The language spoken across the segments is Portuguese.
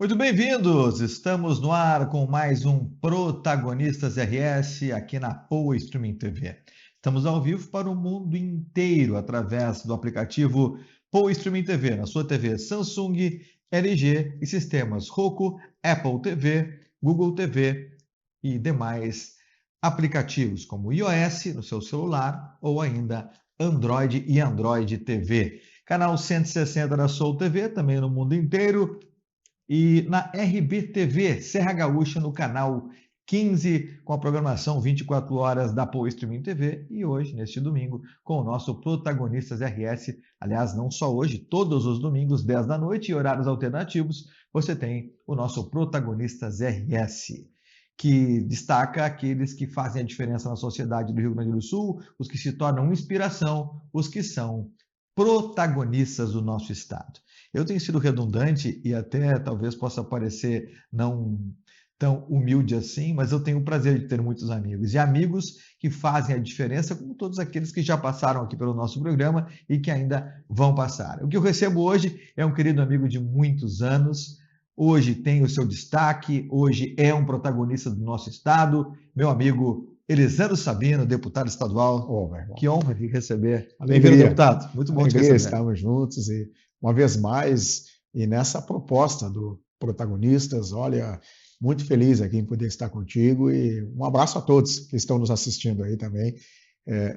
Muito bem-vindos! Estamos no ar com mais um Protagonistas RS aqui na Poa Streaming TV. Estamos ao vivo para o mundo inteiro através do aplicativo Poa Streaming TV, na sua TV Samsung, LG e sistemas Roku, Apple TV, Google TV e demais aplicativos como iOS no seu celular ou ainda Android e Android TV. Canal 160 da Soul TV, também no mundo inteiro, e na RBTV, Serra Gaúcha, no canal 15, com a programação 24 horas da Poa Streaming TV. E hoje, neste domingo, com o nosso Protagonistas RS. Aliás, não só hoje, todos os domingos, 10 da noite, e horários alternativos, você tem o nosso Protagonistas RS, que destaca aqueles que fazem a diferença na sociedade do Rio Grande do Sul, os que se tornam inspiração, os que são protagonistas do nosso estado. Eu tenho sido redundante e até talvez possa parecer não tão humilde assim, mas eu tenho o prazer de ter muitos amigos e amigos que fazem a diferença, como todos aqueles que já passaram aqui pelo nosso programa e que ainda vão passar. O que eu recebo hoje é um querido amigo de muitos anos. Hoje tem o seu destaque, hoje é um protagonista do nosso estado, meu amigo Elisandro Sabino, deputado estadual. Ô, meu irmão. Que honra de receber. Alegria, bem-vindo, deputado. Muito bom te alegria, receber. estamos juntos e uma vez mais, e nessa proposta do Protagonistas, olha, muito feliz aqui em poder estar contigo e um abraço a todos que estão nos assistindo aí também,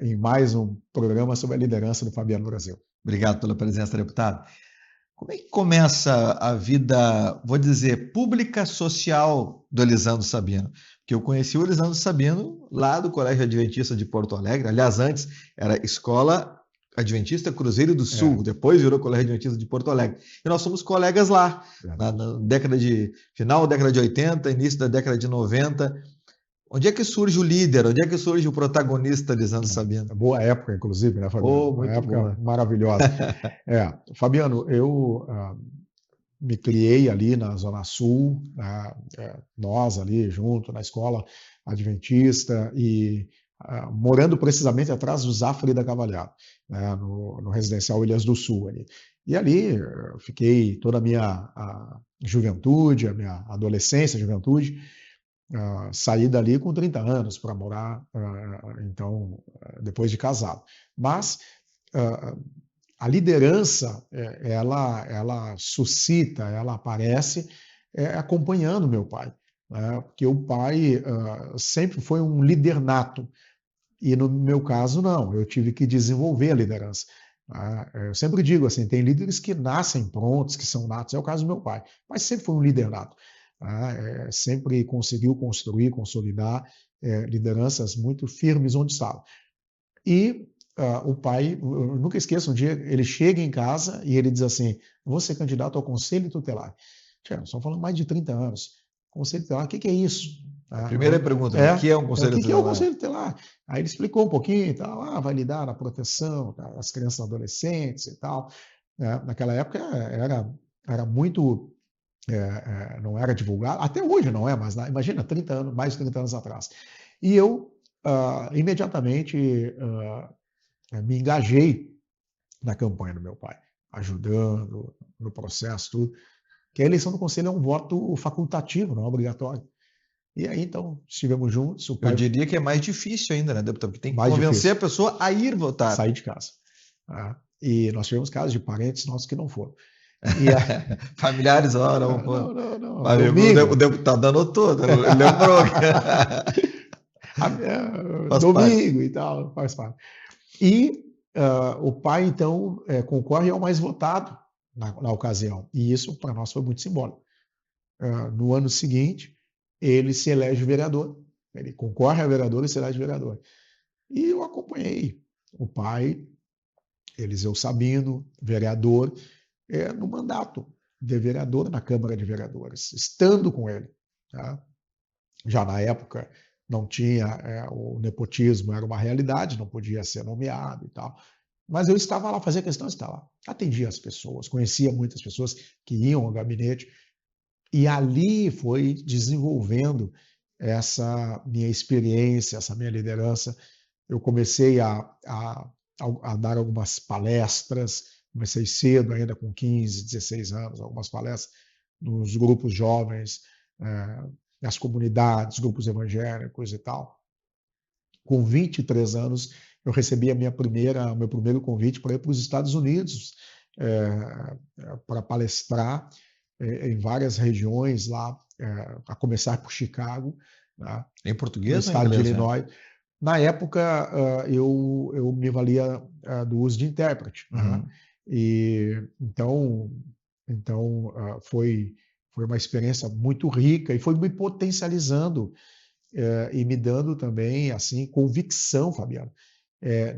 em mais um programa sobre a liderança do Fabiano Brasil. Obrigado pela presença, deputado. Como é que começa a vida, vou dizer, pública social do Elisandro Sabino? Porque eu conheci o Elisandro Sabino lá do Colégio Adventista de Porto Alegre. Aliás, antes era Escola Adventista Cruzeiro do Sul, depois virou Colégio Adventista de Porto Alegre. E nós somos colegas lá, na década de final da década de 80, início da década de 90. Onde é que surge o líder? Onde é que surge o protagonista, Elisandro Sabino? Boa época, inclusive, né, Fabiano? Uma época boa. Maravilhosa. Fabiano, eu me criei ali na Zona Sul, nós ali junto na escola adventista e morando precisamente atrás do Zafre da Cavalhada, né, no residencial Ilhas do Sul ali. E ali fiquei toda a minha juventude, a minha adolescência, juventude. Saí dali com 30 anos para morar, então, depois de casado. Mas a liderança, ela suscita, ela aparece acompanhando meu pai, né? Porque o pai sempre foi um líder nato, e no meu caso não, eu tive que desenvolver a liderança. Eu sempre digo assim, tem líderes que nascem prontos, que são natos, é o caso do meu pai, mas sempre foi um líder nato. Sempre conseguiu construir, consolidar lideranças muito firmes onde estava. E o pai, eu nunca esqueço, um dia ele chega em casa e ele diz assim, vou ser candidato ao Conselho Tutelar. Nós estamos falando mais de 30 anos. Conselho Tutelar, o que é isso? A primeira pergunta, o que é um Conselho Tutelar? O que é o Conselho Tutelar? Aí ele explicou um pouquinho e tal, vai lidar na proteção das crianças e adolescentes e tal. Naquela época era muito... não era divulgado, até hoje não é, mas imagina, 30 anos, mais de 30 anos atrás. E eu imediatamente me engajei na campanha do meu pai, ajudando no processo, tudo, que a eleição do conselho é um voto facultativo, não é obrigatório. E aí, então, estivemos juntos. O pai... Eu diria que é mais difícil ainda, né, deputado? Porque tem que convencer a pessoa a ir votar. Sair de casa. E nós tivemos casos de parentes nossos que não foram. Familiares, não. O deputado anotou, lembrou. Domingo e tal, faz parte. E o pai, então, concorre ao mais votado na ocasião. E isso, para nós, foi muito simbólico. No ano seguinte, ele se elege vereador. Ele concorre a vereador e se elege vereador. E eu acompanhei o pai, Eliseu Sabino, vereador, no mandato de vereador na Câmara de Vereadores, estando com ele. Tá? Já na época não tinha, o nepotismo era uma realidade, não podia ser nomeado e tal. Mas eu estava lá, fazia questão de estar lá. Atendia as pessoas, conhecia muitas pessoas que iam ao gabinete, e ali foi desenvolvendo essa minha experiência, essa minha liderança. Eu comecei a dar algumas palestras, comecei cedo, ainda com 15, 16 anos, algumas palestras nos grupos jovens, nas comunidades, grupos evangélicos e tal. Com 23 anos, eu recebi meu primeiro convite para ir para os Estados Unidos, para palestrar em várias regiões lá, a começar por Chicago, né, em português no estado ou em de inglês? Illinois. Na época, eu me valia do uso de intérprete. Né? E então foi uma experiência muito rica e foi me potencializando e me dando também assim convicção, Fabiano,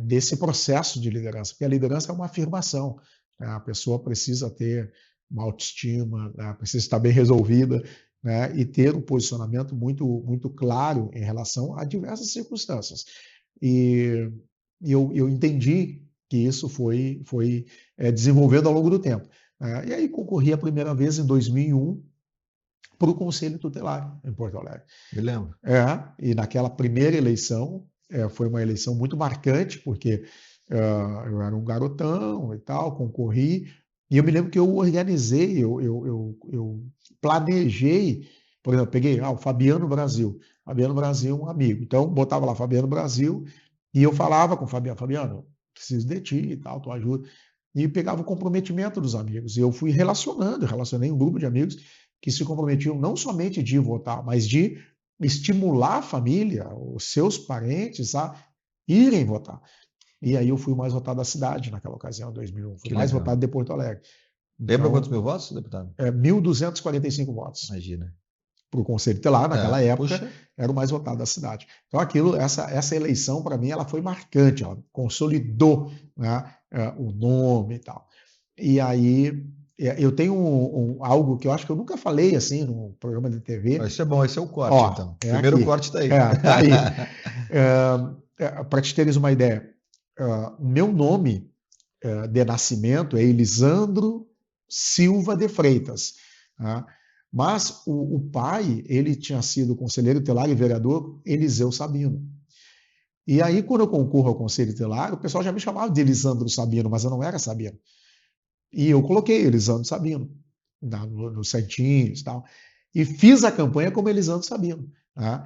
desse processo de liderança, porque a liderança é uma afirmação, né? A pessoa precisa ter uma autoestima, né? Precisa estar bem resolvida, né? E ter um posicionamento muito claro em relação a diversas circunstâncias. E eu entendi que isso foi desenvolvendo ao longo do tempo. E aí concorri a primeira vez em 2001 para o Conselho Tutelar em Porto Alegre. Me lembro. E naquela primeira eleição, foi uma eleição muito marcante, porque eu era um garotão e tal, concorri, e eu me lembro que eu organizei, eu planejei, por exemplo, peguei o Fabiano Brasil. Fabiano Brasil, um amigo. Então, botava lá Fabiano Brasil, e eu falava com o Fabiano, Fabiano, preciso de ti e tal, tua ajuda. E pegava o comprometimento dos amigos. E eu fui relacionei um grupo de amigos que se comprometiam não somente de votar, mas de estimular a família, os seus parentes a irem votar. E aí eu fui o mais votado da cidade naquela ocasião, em 2001. Fui mais votado de Porto Alegre. Lembra quantos mil votos, deputado? 1.245 votos. Imagina. Para o Conselho Tutelar, naquela época, puxa. Era o mais votado da cidade. Então, essa eleição, para mim, ela foi marcante, ela consolidou, né, o nome e tal. E aí, eu tenho algo que eu acho que eu nunca falei assim no programa de TV. Isso é bom, esse é o corte, então. Primeiro corte está aí. Tá aí. Para te teres uma ideia, o meu nome de nascimento é Elisandro Silva de Freitas. Tá? Mas o pai, ele tinha sido conselheiro tutelar e vereador Eliseu Sabino. E aí, quando eu concorro ao Conselho Tutelar, o pessoal já me chamava de Elisandro Sabino, mas eu não era Sabino. E eu coloquei Elisandro Sabino nos santinhos e tal. E fiz a campanha como Elisandro Sabino. Tá?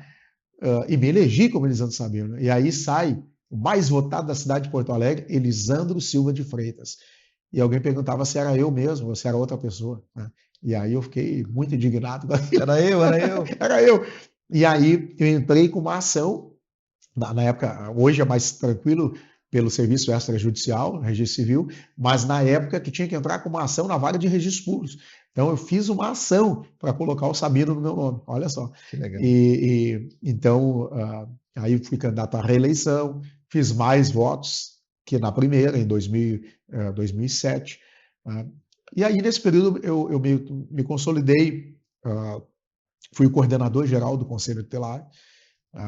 E me elegi como Elisandro Sabino. E aí sai o mais votado da cidade de Porto Alegre, Elisandro Silva de Freitas. E alguém perguntava se era eu mesmo ou se era outra pessoa. Né? E aí eu fiquei muito indignado. Era eu. Era eu. E aí eu entrei com uma ação, na época, hoje é mais tranquilo, pelo serviço extrajudicial, registro civil, mas na época tu tinha que entrar com uma ação na vara de registros públicos. Então eu fiz uma ação para colocar o Sabino no meu nome, olha só. Que legal. Então, aí fui candidato à reeleição, fiz mais votos que na primeira, em 2007. E aí, nesse período, eu me consolidei, fui o coordenador geral do Conselho Tutelar.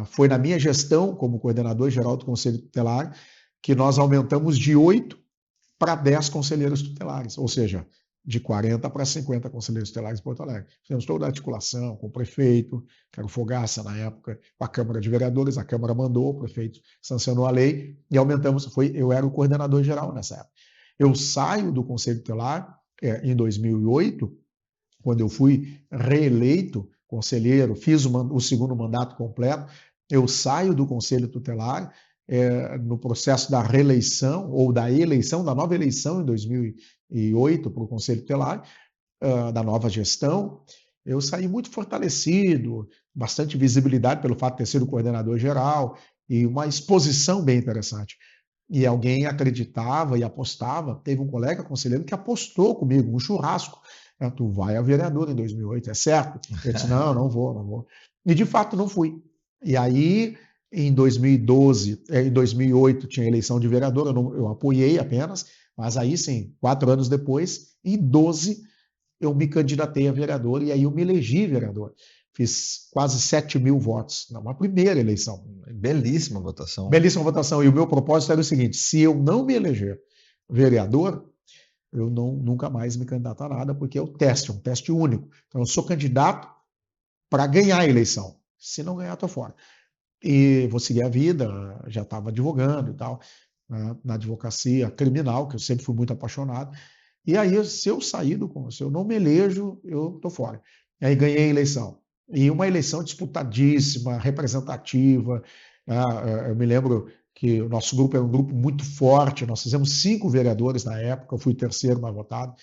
Foi na minha gestão, como coordenador geral do Conselho Tutelar, que nós aumentamos de 8 para 10 conselheiros tutelares, ou seja, de 40 para 50 conselheiros tutelares em Porto Alegre. Fizemos toda a articulação com o prefeito, que era o Fogaça na época, com a Câmara de Vereadores, a Câmara mandou, o prefeito sancionou a lei e aumentamos, eu era o coordenador geral nessa época. Eu saio do Conselho Tutelar em 2008, quando eu fui reeleito conselheiro, fiz o segundo mandato completo, eu saio do Conselho Tutelar no processo da reeleição, ou da eleição, da nova eleição em 2008 para o Conselho Tutelar, da nova gestão, eu saí muito fortalecido, bastante visibilidade pelo fato de ter sido coordenador geral e uma exposição bem interessante. E alguém acreditava e apostava, teve um colega conselheiro que apostou comigo, um churrasco, tu vai a vereador em 2008, é certo? Eu disse, não vou. E de fato não fui. E aí, em 2008 tinha eleição de vereador, eu apoiei apenas, mas aí sim, 4 anos depois, em 2012, eu me candidatei a vereador e aí eu me elegi vereador. Fiz quase 7.000 votos na primeira eleição. Belíssima votação. Belíssima votação. E o meu propósito era o seguinte, se eu não me eleger vereador, eu nunca mais me candidato a nada, porque é um teste único. Então, eu sou candidato para ganhar a eleição. Se não ganhar, estou fora. E vou seguir a vida, já estava advogando e tal, na advocacia criminal, que eu sempre fui muito apaixonado. E aí, se eu não me elejo, eu estou fora. E aí ganhei a eleição. E uma eleição disputadíssima, representativa. Eu me lembro que o nosso grupo era um grupo muito forte, nós fizemos 5 vereadores na época, eu fui o terceiro mais votado.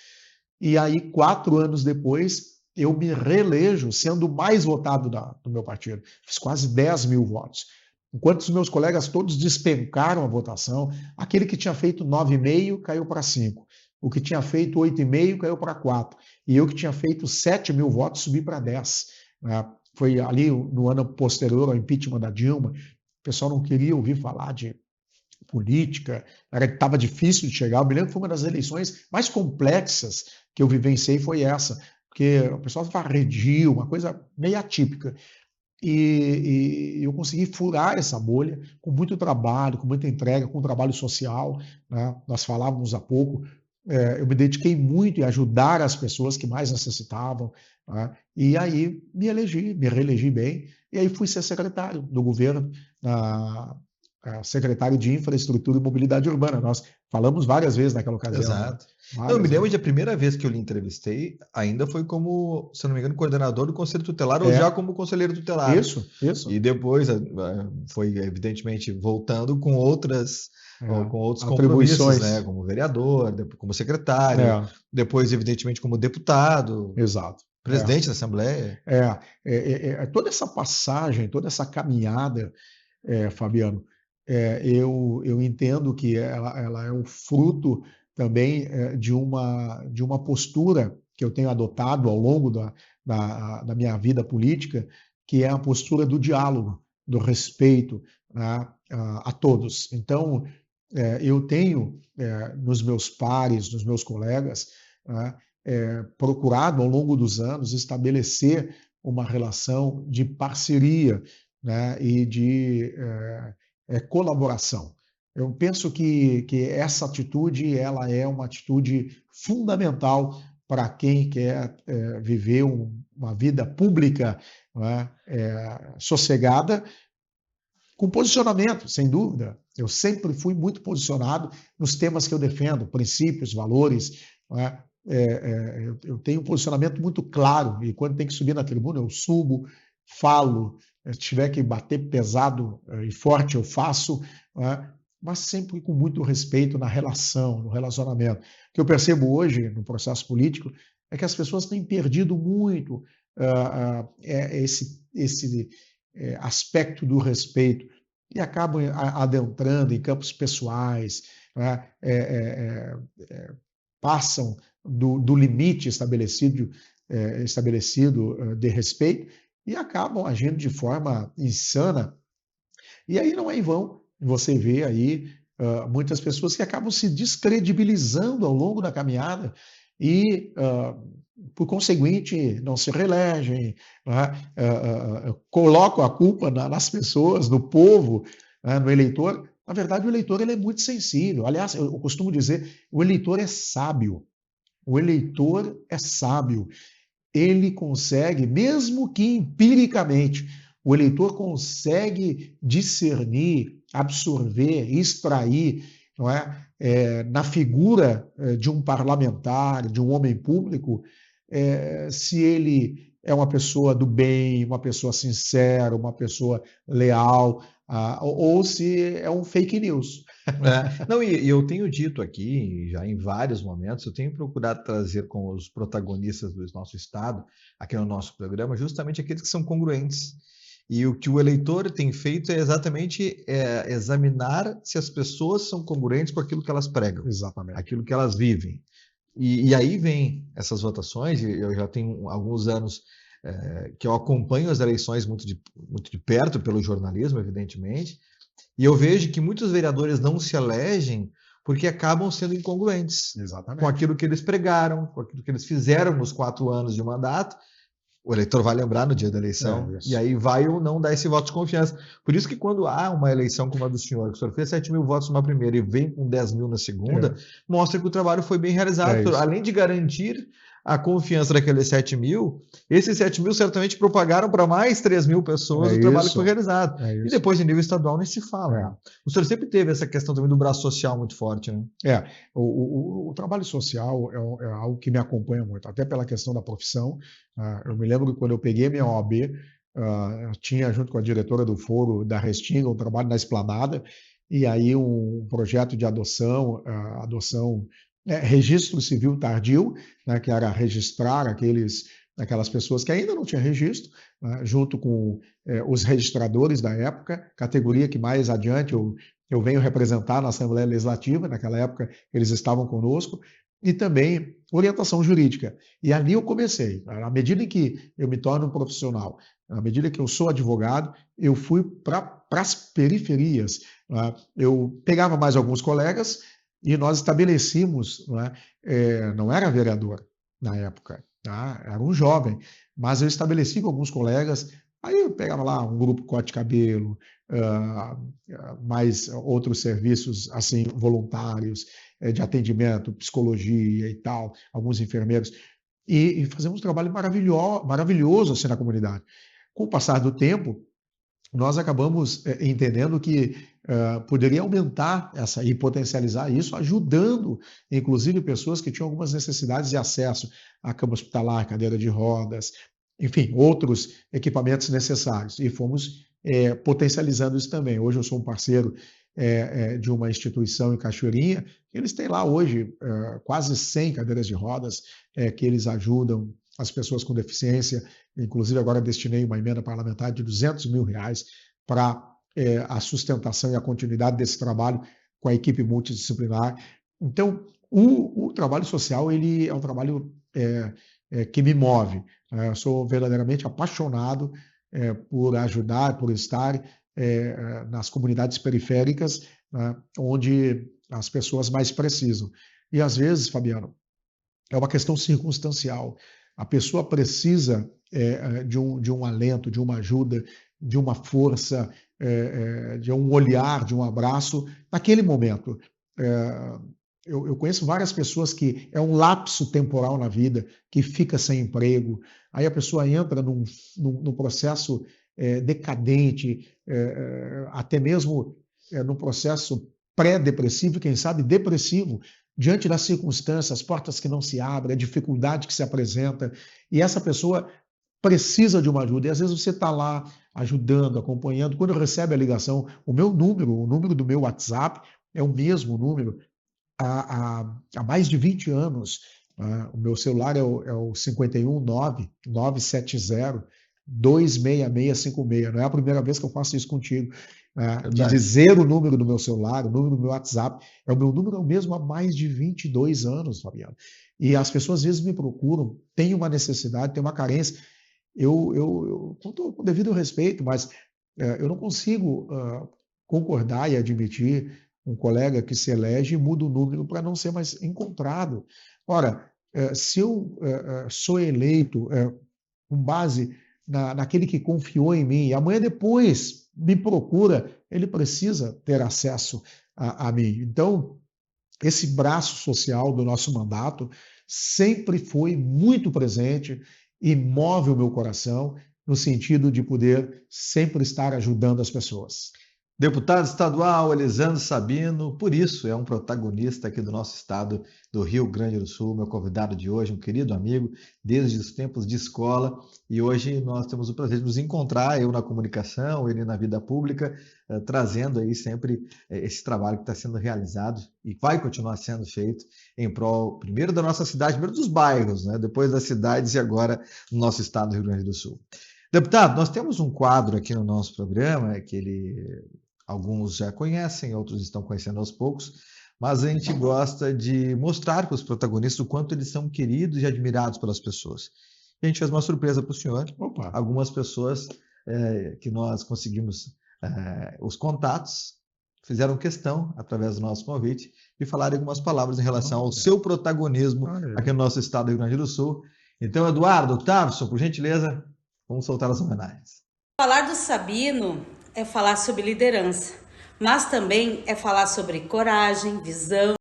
E aí, 4 anos depois, eu me reelejo sendo o mais votado do meu partido. Fiz quase 10 mil votos. Enquanto os meus colegas todos despencaram a votação, aquele que tinha feito 9,5 caiu para 5. O que tinha feito 8,5 caiu para 4. E eu que tinha feito 7 mil votos subi para 10. Foi ali no ano posterior ao impeachment da Dilma. O pessoal não queria ouvir falar de política, estava difícil de chegar. Eu me lembro que foi uma das eleições mais complexas que eu vivenciei, foi essa, porque o pessoal varredia, uma coisa meio atípica. E eu consegui furar essa bolha com muito trabalho, com muita entrega, com trabalho social. Né? Nós falávamos há pouco, eu me dediquei muito em ajudar as pessoas que mais necessitavam. Né? E aí me reelegi bem, e aí fui ser secretário do governo, secretário de Infraestrutura e Mobilidade Urbana. Nós falamos várias vezes naquela ocasião. Exato. Né? Eu me lembro de a primeira vez que eu lhe entrevistei, ainda foi como, se não me engano, coordenador do Conselho Tutelar, ou já como conselheiro tutelar. Isso. E depois foi, evidentemente, voltando com outros compromissos, né? Como vereador, como secretário, depois, evidentemente, como deputado. Exato. Presidente da Assembleia. Toda essa passagem, toda essa caminhada, Fabiano, eu entendo que ela é um fruto também de uma postura que eu tenho adotado ao longo da minha vida política, que é a postura do diálogo, do respeito, né, a todos. Então, eu tenho nos meus pares, nos meus colegas, né, procurado ao longo dos anos estabelecer uma relação de parceria, né, e de colaboração. Eu penso que essa atitude ela é uma atitude fundamental para quem quer viver uma vida pública, né, sossegada, com posicionamento, sem dúvida. Eu sempre fui muito posicionado nos temas que eu defendo, princípios, valores. Né? Eu tenho um posicionamento muito claro, e quando tem que subir na tribuna, eu subo, falo, se tiver que bater pesado e forte, eu faço, né? Mas sempre com muito respeito na relação, no relacionamento. O que eu percebo hoje no processo político é que as pessoas têm perdido muito esse aspecto do respeito e acabam adentrando em campos pessoais, né? Passam do limite estabelecido de respeito e acabam agindo de forma insana. E aí não é em vão você vê aí muitas pessoas que acabam se descredibilizando ao longo da caminhada e, por conseguinte, não se reelegem, né? Colocam a culpa nas pessoas, no povo, né? No eleitor. Na verdade, o eleitor ele é muito sensível. Aliás, eu costumo dizer, o eleitor é sábio. O eleitor é sábio. Ele consegue, mesmo que empiricamente, o eleitor consegue discernir, absorver, extrair, não é? Na figura de um parlamentar, de um homem público, se ele é uma pessoa do bem, uma pessoa sincera, uma pessoa leal, ou se é um fake news. Não, e eu tenho dito aqui, já em vários momentos, eu tenho procurado trazer com os protagonistas do nosso Estado, aqui no nosso programa, justamente aqueles que são congruentes. E o que o eleitor tem feito é exatamente examinar se as pessoas são congruentes com aquilo que elas pregam, exatamente, aquilo que elas vivem. E aí vem essas votações, eu já tenho alguns anos que eu acompanho as eleições muito de perto, pelo jornalismo, evidentemente, e eu vejo que muitos vereadores não se elegem porque acabam sendo incongruentes. Exatamente. Com aquilo que eles pregaram, com aquilo que eles fizeram nos 4 anos de mandato. O eleitor vai lembrar no dia da eleição, e aí vai ou não dar esse voto de confiança. Por isso que quando há uma eleição como a do senhor, que o senhor fez 7 mil votos numa primeira e vem com 10 mil na segunda, mostra que o trabalho foi bem realizado, além de garantir a confiança daqueles 7 mil, esses 7 mil certamente propagaram para mais 3 mil pessoas o trabalho que foi realizado. E depois, em nível estadual, nem se fala. Né? O senhor sempre teve essa questão também do braço social muito forte, né? O trabalho social é algo que me acompanha muito, até pela questão da profissão. Eu me lembro que quando eu peguei minha OAB, tinha, junto com a diretora do foro da Restinga, um trabalho na Esplanada, e aí um projeto de adoção, registro civil tardio, né, que era registrar aquelas pessoas que ainda não tinham registro, né, junto com os registradores da época, categoria que mais adiante eu venho representar na Assembleia Legislativa, naquela época eles estavam conosco, e também orientação jurídica. E ali eu comecei. À medida em que eu me torno um profissional, à medida que eu sou advogado, eu fui para as periferias. Né? Eu pegava mais alguns colegas e nós estabelecimos, não era vereador na época, tá? Era um jovem, mas eu estabeleci com alguns colegas, aí eu pegava lá um grupo corte-cabelo, mais outros serviços assim voluntários, de atendimento, psicologia e tal, alguns enfermeiros, e fazemos um trabalho maravilhoso assim na comunidade. Com o passar do tempo, nós acabamos entendendo que poderia aumentar e potencializar isso, ajudando, inclusive, pessoas que tinham algumas necessidades de acesso à cama hospitalar, cadeira de rodas, enfim, outros equipamentos necessários. E fomos potencializando isso também. Hoje eu sou um parceiro de uma instituição em Cachoeirinha, eles têm lá hoje quase 100 cadeiras de rodas que eles ajudam as pessoas com deficiência. Inclusive, agora destinei uma emenda parlamentar de R$200 mil para a sustentação e a continuidade desse trabalho com a equipe multidisciplinar. Então, o trabalho social ele é um trabalho que me move. Eu sou verdadeiramente apaixonado por ajudar, por estar nas comunidades periféricas, né, onde as pessoas mais precisam. E, às vezes, Fabiano, é uma questão circunstancial. A pessoa precisa de um alento, de uma ajuda, de uma força, de um olhar, de um abraço, naquele momento. Eu conheço várias pessoas que é um lapso temporal na vida, que fica sem emprego, aí a pessoa entra num processo decadente, até mesmo num processo pré-depressivo, quem sabe depressivo, diante das circunstâncias, as portas que não se abrem, a dificuldade que se apresenta, e essa pessoa precisa de uma ajuda, e às vezes você está lá ajudando, acompanhando, quando recebe a ligação, o número do meu WhatsApp é o mesmo número há mais de 20 anos, o meu celular é o 519-970-26656, não é a primeira vez que eu faço isso contigo, de dizer o número do meu celular, o número do meu WhatsApp, o meu número é o mesmo há mais de 22 anos, Fabiano. E as pessoas às vezes me procuram, têm uma necessidade, têm uma carência. Eu com o devido respeito, mas eu não consigo concordar e admitir um colega que se elege e muda o número para não ser mais encontrado. Ora, se eu sou eleito com base naquele que confiou em mim, e amanhã depois me procura, ele precisa ter acesso a mim. Então, esse braço social do nosso mandato sempre foi muito presente e move o meu coração no sentido de poder sempre estar ajudando as pessoas. Deputado estadual Elisandro Sabino, por isso é um protagonista aqui do nosso estado do Rio Grande do Sul, meu convidado de hoje, um querido amigo desde os tempos de escola, e hoje nós temos o prazer de nos encontrar, eu na comunicação, ele na vida pública, trazendo aí sempre esse trabalho que está sendo realizado e vai continuar sendo feito em prol, primeiro da nossa cidade, primeiro dos bairros, né? Depois das cidades e agora no nosso estado do Rio Grande do Sul. Deputado, nós temos um quadro aqui no nosso programa que alguns já conhecem, outros estão conhecendo aos poucos, mas a gente gosta de mostrar para os protagonistas o quanto eles são queridos e admirados pelas pessoas. E a gente fez uma surpresa para o senhor. Opa. Algumas pessoas que nós conseguimos os contatos fizeram questão, através do nosso convite, de falar algumas palavras em relação ao seu protagonismo aqui no nosso estado do Rio Grande do Sul. Então, Eduardo, Otávio, por gentileza, vamos soltar as homenagens. Falar do Sabino é falar sobre liderança, mas também é falar sobre coragem, visão,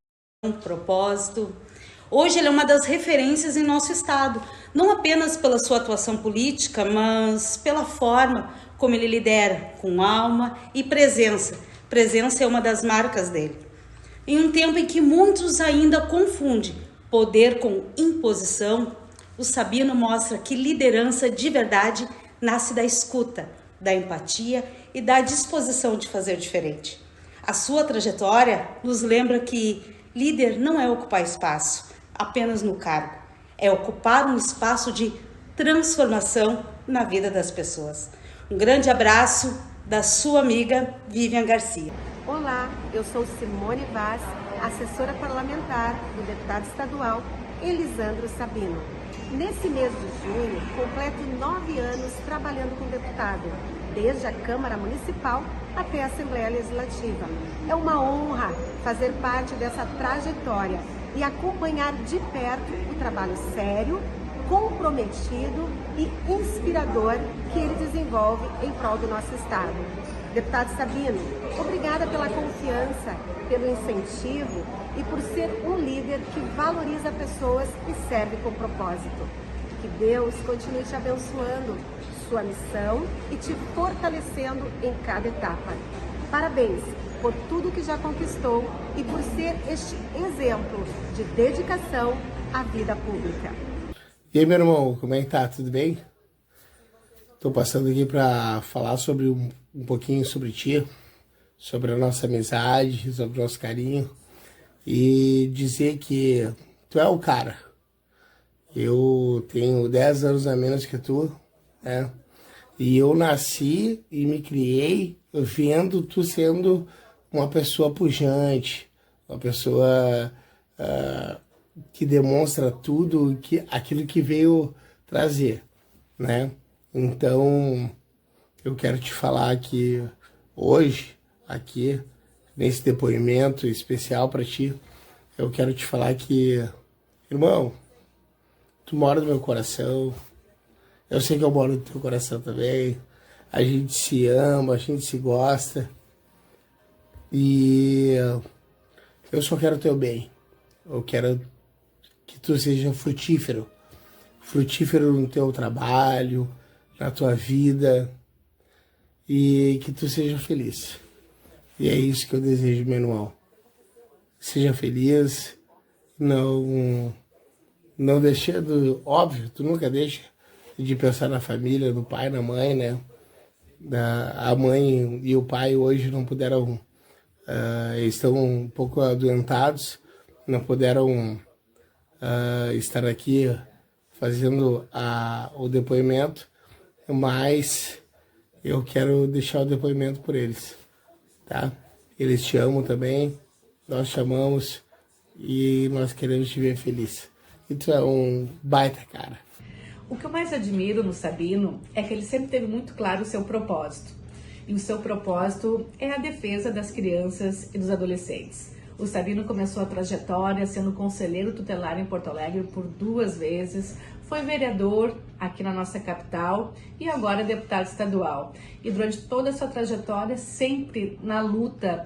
propósito. Hoje ele é uma das referências em nosso estado, não apenas pela sua atuação política, mas pela forma como ele lidera, com alma e presença. Presença é uma das marcas dele. Em um tempo em que muitos ainda confundem poder com imposição, o Sabino mostra que liderança de verdade nasce da escuta, da empatia e da disposição de fazer diferente. A sua trajetória nos lembra que líder não é ocupar espaço apenas no cargo, é ocupar um espaço de transformação na vida das pessoas. Um grande abraço da sua amiga Vivian Garcia. Olá, eu sou Simone Vaz, assessora parlamentar do deputado estadual Elisandro Sabino. Nesse mês de junho, completo 9 anos trabalhando com deputado, desde a Câmara Municipal até a Assembleia Legislativa. É uma honra fazer parte dessa trajetória e acompanhar de perto o trabalho sério, comprometido e inspirador que ele desenvolve em prol do nosso estado. Deputado Sabino, obrigada pela confiança, pelo incentivo e por ser um líder que valoriza pessoas e serve com propósito. Que Deus continue te abençoando sua missão e te fortalecendo em cada etapa. Parabéns por tudo que já conquistou e por ser este exemplo de dedicação à vida pública. E aí, meu irmão, como é que tá? Tudo bem? Tô passando aqui para falar sobre um pouquinho sobre ti, sobre a nossa amizade, sobre o nosso carinho e dizer que tu é o cara. Eu tenho 10 anos a menos que tu, né? E eu nasci e me criei vendo tu sendo uma pessoa pujante, uma pessoa que demonstra tudo aquilo que veio trazer, né? Então, eu quero te falar que hoje, aqui, nesse depoimento especial para ti, eu quero te falar que, irmão, tu mora no meu coração, eu sei que eu moro no teu coração também, a gente se ama, a gente se gosta, e eu só quero o teu bem, eu quero que tu seja frutífero no teu trabalho, na tua vida, e que tu seja feliz. E é isso que eu desejo, meu irmão. Seja feliz, não deixando, óbvio, tu nunca deixa de pensar na família, no pai, na mãe, né? A mãe e o pai hoje não puderam, estão um pouco adoentados, não puderam estar aqui fazendo o depoimento, mas eu quero deixar o depoimento por eles, tá? Eles te amam também, nós te amamos e nós queremos te ver feliz. E tu é um baita cara. O que eu mais admiro no Sabino é que ele sempre teve muito claro o seu propósito. E o seu propósito é a defesa das crianças e dos adolescentes. O Sabino começou a trajetória sendo conselheiro tutelar em Porto Alegre por 2 vezes, foi vereador aqui na nossa capital e agora deputado estadual. E durante toda essa trajetória, sempre na luta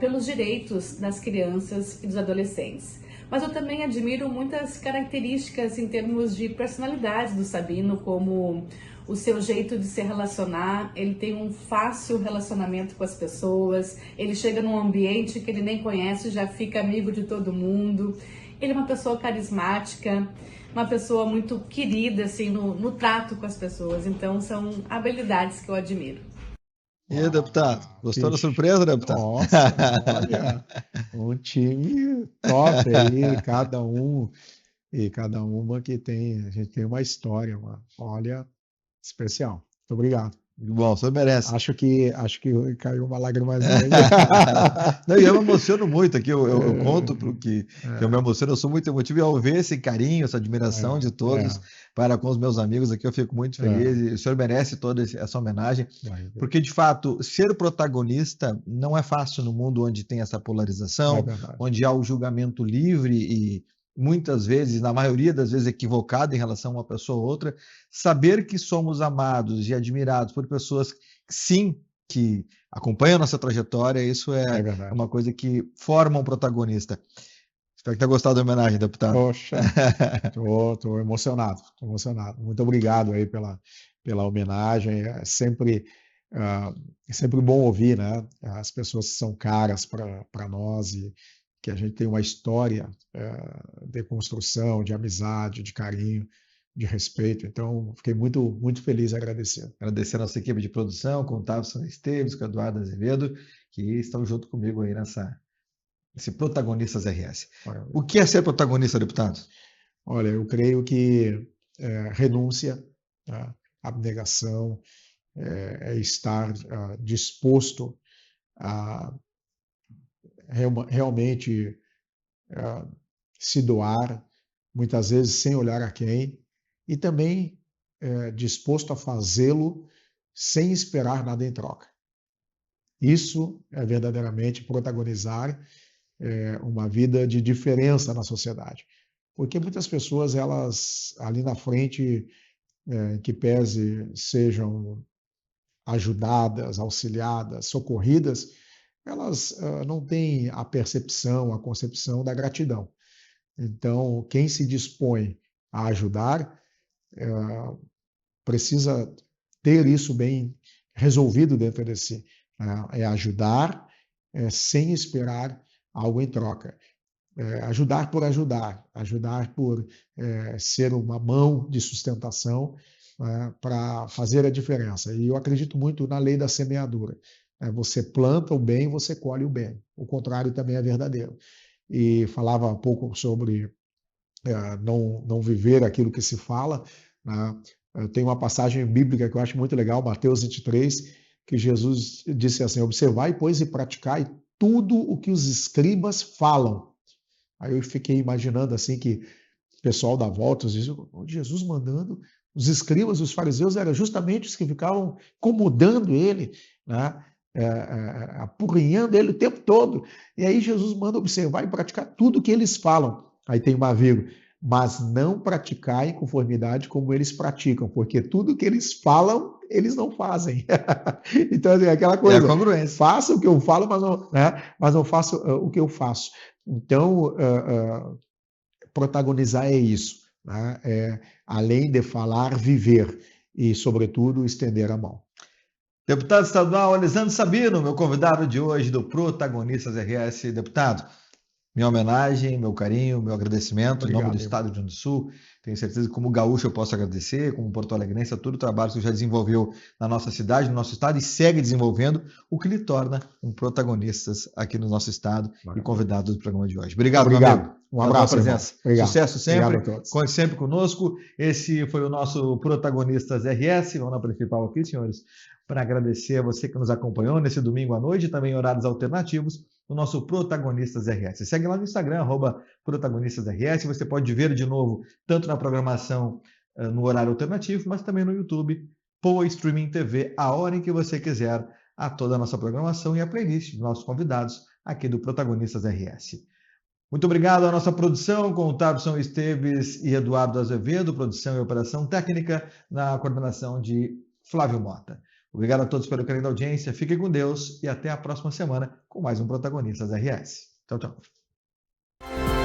pelos direitos das crianças e dos adolescentes. Mas eu também admiro muitas características em termos de personalidade do Sabino, como o seu jeito de se relacionar. Ele tem um fácil relacionamento com as pessoas, ele chega num ambiente que ele nem conhece, já fica amigo de todo mundo. Ele é uma pessoa carismática, uma pessoa muito querida assim, no trato com as pessoas. Então são habilidades que eu admiro. E aí, deputado? Gostou da surpresa, deputado? Nossa, olha, um time top aí, cada um e cada uma que tem, a gente tem uma história, olha, especial. Muito obrigado. Bom, você merece. Acho que caiu uma lágrimazinha. Não, e eu me emociono muito aqui, eu conto que eu me emociono, eu sou muito emotivo e ao ver esse carinho, essa admiração de todos para com os meus amigos aqui, eu fico muito feliz e o senhor merece toda essa homenagem, porque de fato, ser protagonista não é fácil no mundo onde tem essa polarização, onde há o julgamento livre e muitas vezes, na maioria das vezes equivocado em relação a uma pessoa ou outra, saber que somos amados e admirados por pessoas, sim, que acompanham a nossa trajetória, isso é uma coisa que forma um protagonista. Espero que tenha gostado da homenagem, deputado. Poxa, estou emocionado, Muito obrigado aí pela homenagem. É sempre bom ouvir, né? As pessoas que são caras para nós e que a gente tem uma história de construção, de amizade, de carinho, de respeito. Então, fiquei muito, muito feliz e agradecido. Agradecer a nossa equipe de produção, com o Tavson Esteves, com o Eduardo Azevedo, que estão junto comigo aí nesse Protagonistas RS. O que é ser protagonista, deputado? Olha, eu creio que renúncia, abnegação, é estar disposto a realmente se doar, muitas vezes sem olhar a quem, e também disposto a fazê-lo sem esperar nada em troca. Isso é verdadeiramente protagonizar uma vida de diferença na sociedade. Porque muitas pessoas, elas ali na frente, que pese sejam ajudadas, auxiliadas, socorridas, elas não têm a percepção, a concepção da gratidão. Então, quem se dispõe a ajudar precisa ter isso bem resolvido dentro de si. É ajudar sem esperar algo em troca. Ajudar por ser uma mão de sustentação para fazer a diferença. E eu acredito muito na lei da semeadura. Você planta o bem, você colhe o bem. O contrário também é verdadeiro. E falava um pouco sobre não viver aquilo que se fala. Tem uma passagem bíblica que eu acho muito legal, Mateus 23, que Jesus disse assim: observai, pois, e praticai tudo o que os escribas falam. Aí eu fiquei imaginando assim que o pessoal da volta, Jesus mandando, os escribas, os fariseus, eram justamente os que ficavam incomodando ele, né? Apurrinhando ele o tempo todo. E aí Jesus manda observar e praticar tudo o que eles falam. Aí tem uma vírgula: mas não praticar em conformidade como eles praticam, porque tudo que eles falam, eles não fazem. Então, é aquela coisa, faça o que eu falo, mas não faço o que eu faço. Então, protagonizar é isso, né? Além de falar, viver e, sobretudo, estender a mão. Deputado estadual Elisandro Sabino, meu convidado de hoje do Protagonistas RS. Deputado, minha homenagem, meu carinho, meu agradecimento. Obrigado, em nome do Estado do Rio Grande do Sul. Tenho certeza que, como gaúcho, eu posso agradecer, como porto-alegrense, a todo o trabalho que você já desenvolveu na nossa cidade, no nosso estado, e segue desenvolvendo, o que lhe torna um protagonistas aqui no nosso estado e convidado do programa de hoje. Obrigado, meu amigo. Um abraço, presença. Sucesso sempre. Conte sempre conosco. Esse foi o nosso Protagonistas RS. Vamos na principal aqui, senhores, para agradecer a você que nos acompanhou nesse domingo à noite, também em horários alternativos, o nosso Protagonistas RS. Segue lá no Instagram, @ProtagonistasRS. Você pode ver de novo, tanto na programação no horário alternativo, mas também no YouTube, Poa Streaming TV, a hora em que você quiser, a toda a nossa programação e a playlist dos nossos convidados aqui do Protagonistas RS. Muito obrigado à nossa produção, com o Tavson Esteves e Eduardo Azevedo, produção e operação técnica, na coordenação de Flávio Mota. Obrigado a todos pelo carinho da audiência, fiquem com Deus e até a próxima semana com mais um Protagonistas RS. Tchau, tchau.